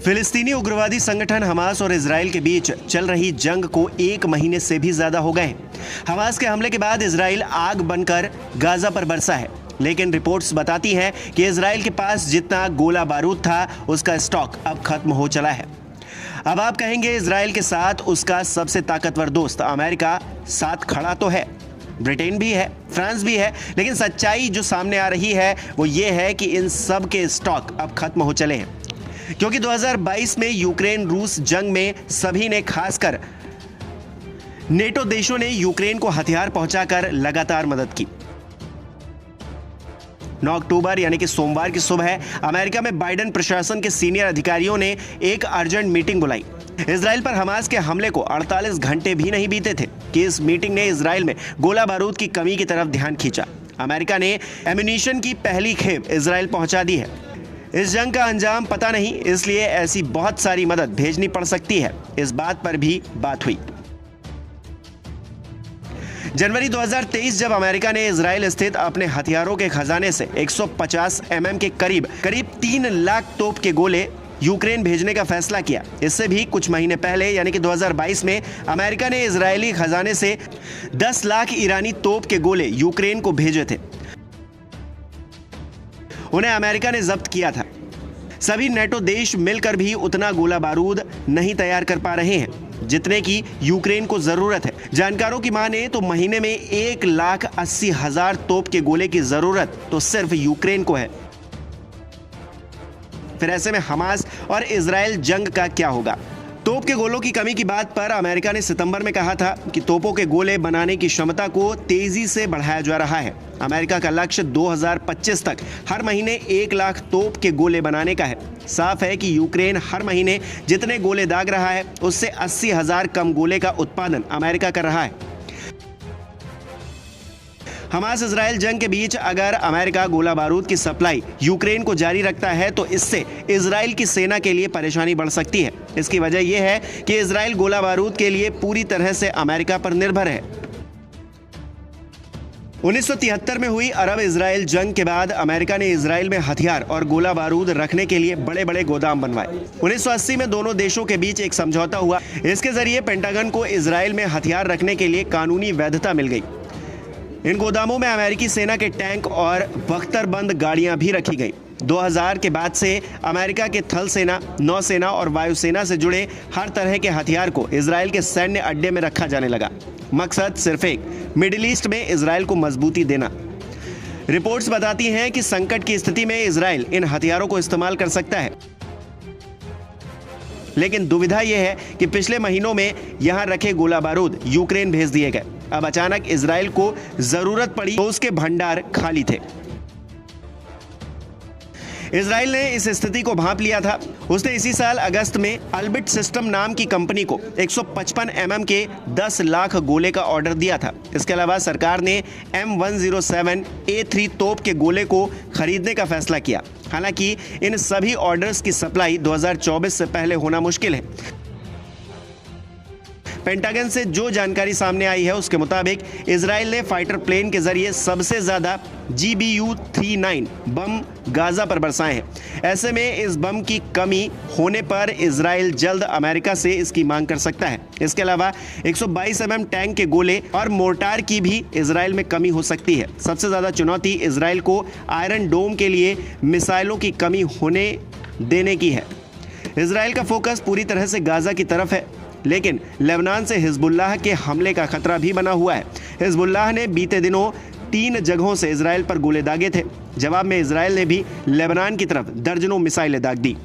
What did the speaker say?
फिलिस्तीनी उग्रवादी संगठन हमास और इजराइल के बीच चल रही जंग को 1 महीने से भी ज्यादा हो गए। हमास के हमले के बाद इजराइल आग बनकर गाजा पर बरसा है, लेकिन रिपोर्ट्स बताती हैं कि इजराइल के पास जितना गोला बारूद था उसका स्टॉक अब खत्म हो चला है। अब आप कहेंगे इजराइल के साथ उसका सबसे ताकतवर दोस्त अमेरिका साथ खड़ा तो है, ब्रिटेन भी है, फ्रांस भी है, लेकिन सच्चाई जो सामने आ रही है वो ये है कि इन सब के स्टॉक अब खत्म हो चले हैं, क्योंकि 2022 में यूक्रेन रूस जंग में सभी ने, खासकर नेटो देशों ने यूक्रेन को हथियार पहुंचाकर लगातार मदद की। 9 अक्टूबर यानी कि सोमवार की सुबह अमेरिका में बाइडेन प्रशासन के सीनियर अधिकारियों ने एक अर्जेंट मीटिंग बुलाई। इजराइल पर हमास के हमले को 48 घंटे भी नहीं बीते थे कि इस मीटिंग ने इजराइल में गोला बारूद की कमी की तरफ ध्यान खींचा। अमेरिका ने एम्यूनिशन की पहली खेप इजराइल पहुंचा दी है। इस जंग का अंजाम पता नहीं, इसलिए ऐसी बहुत सारी मदद भेजनी पड़ सकती है, इस बात पर भी बात हुई। जनवरी 2023 जब अमेरिका ने इजराइल स्थित अपने हथियारों के खजाने से 150 mm के करीब 3 लाख तोप के गोले यूक्रेन भेजने का फैसला किया, इससे भी कुछ महीने पहले यानी कि 2022 में अमेरिका ने इजरायली खजाने से 10 लाख ईरानी तोप के गोले यूक्रेन को भेजे थे। उन्हें अमेरिका ने जब्त किया था। सभी नेटो देश मिलकर भी उतना गोला बारूद नहीं तैयार कर पा रहे हैं जितने की यूक्रेन को जरूरत है। जानकारों की माने तो महीने में 1,80,000 तोप के गोले की जरूरत तो सिर्फ यूक्रेन को है। फिर ऐसे में हमास और इजराइल जंग का क्या होगा? तोप के गोलों की कमी की बात पर अमेरिका ने सितंबर में कहा था कि तोपों के गोले बनाने की क्षमता को तेजी से बढ़ाया जा रहा है। अमेरिका का लक्ष्य 2025 तक हर महीने 1 लाख तोप के गोले बनाने का है। साफ है कि यूक्रेन हर महीने जितने गोले दाग रहा है उससे 80,000 कम गोले का उत्पादन अमेरिका कर रहा है। हमास इजराइल जंग के बीच अगर अमेरिका गोला बारूद की सप्लाई यूक्रेन को जारी रखता है तो इससे इजराइल की सेना के लिए परेशानी बढ़ सकती है। इसकी वजह यह है कि इजराइल गोला बारूद के लिए पूरी तरह से अमेरिका पर निर्भर है। 1973 में हुई अरब इजराइल जंग के बाद अमेरिका ने इजराइल में हथियार और गोला बारूद रखने के लिए बड़े बड़े गोदाम बनवाए। 1980 में दोनों देशों के बीच एक समझौता हुआ। इसके जरिए पेंटागन को इजराइल में हथियार रखने के लिए कानूनी वैधता मिल गई। इन गोदामों में अमेरिकी सेना के टैंक और बख्तरबंद गाड़ियां भी रखी गई। 2000 के बाद से अमेरिका के थल सेना, नौसेना और वायुसेना से जुड़े हर तरह के हथियार को इजराइल के सैन्य अड्डे में रखा जाने लगा। मकसद सिर्फ एक, मिडिल ईस्ट में इजराइल को मजबूती देना। रिपोर्ट्स बताती हैं कि संकट की स्थिति में इजराइल इन हथियारों को इस्तेमाल कर सकता है, लेकिन दुविधा यह है कि पिछले महीनों में यहां रखे गोला बारूद यूक्रेन भेज दिए गए। अब अचानक इजराइल को जरूरत पड़ी तो उसके भंडार खाली थे। इजराइल ने इस स्थिति को भांप लिया था। उसने इसी साल अगस्त में अल्बिट सिस्टम नाम की कंपनी को 155 mm के 10 लाख गोले का ऑर्डर दिया था। इसके अलावा सरकार ने M107A3 तोप के गोले को खरीदने का फैसला किया। हालांकि इन सभी ऑर्डर्स की सप्लाई 2024 से पहले होना मुश्किल है। पेंटागन से जो जानकारी सामने आई है उसके मुताबिक इजराइल ने फाइटर प्लेन के जरिए सबसे ज्यादा GBU-39 बम गाजा पर बरसाए हैं। ऐसे में इस बम की कमी होने पर इजराइल जल्द अमेरिका से इसकी मांग कर सकता है। इसके अलावा 122 mm टैंक के गोले और मोर्टार की भी इजराइल में कमी हो सकती है। सबसे ज्यादा चुनौती इजराइल को आयरन डोम के लिए मिसाइलों की कमी होने देने की है। इजराइल का फोकस पूरी तरह से गाजा की तरफ है, लेकिन लेबनान से हिजबुल्लाह के हमले का खतरा भी बना हुआ है। हिजबुल्लाह ने बीते दिनों 3 जगहों से इजराइल पर गोले दागे थे। जवाब में इजराइल ने भी लेबनान की तरफ दर्जनों मिसाइलें दाग दी।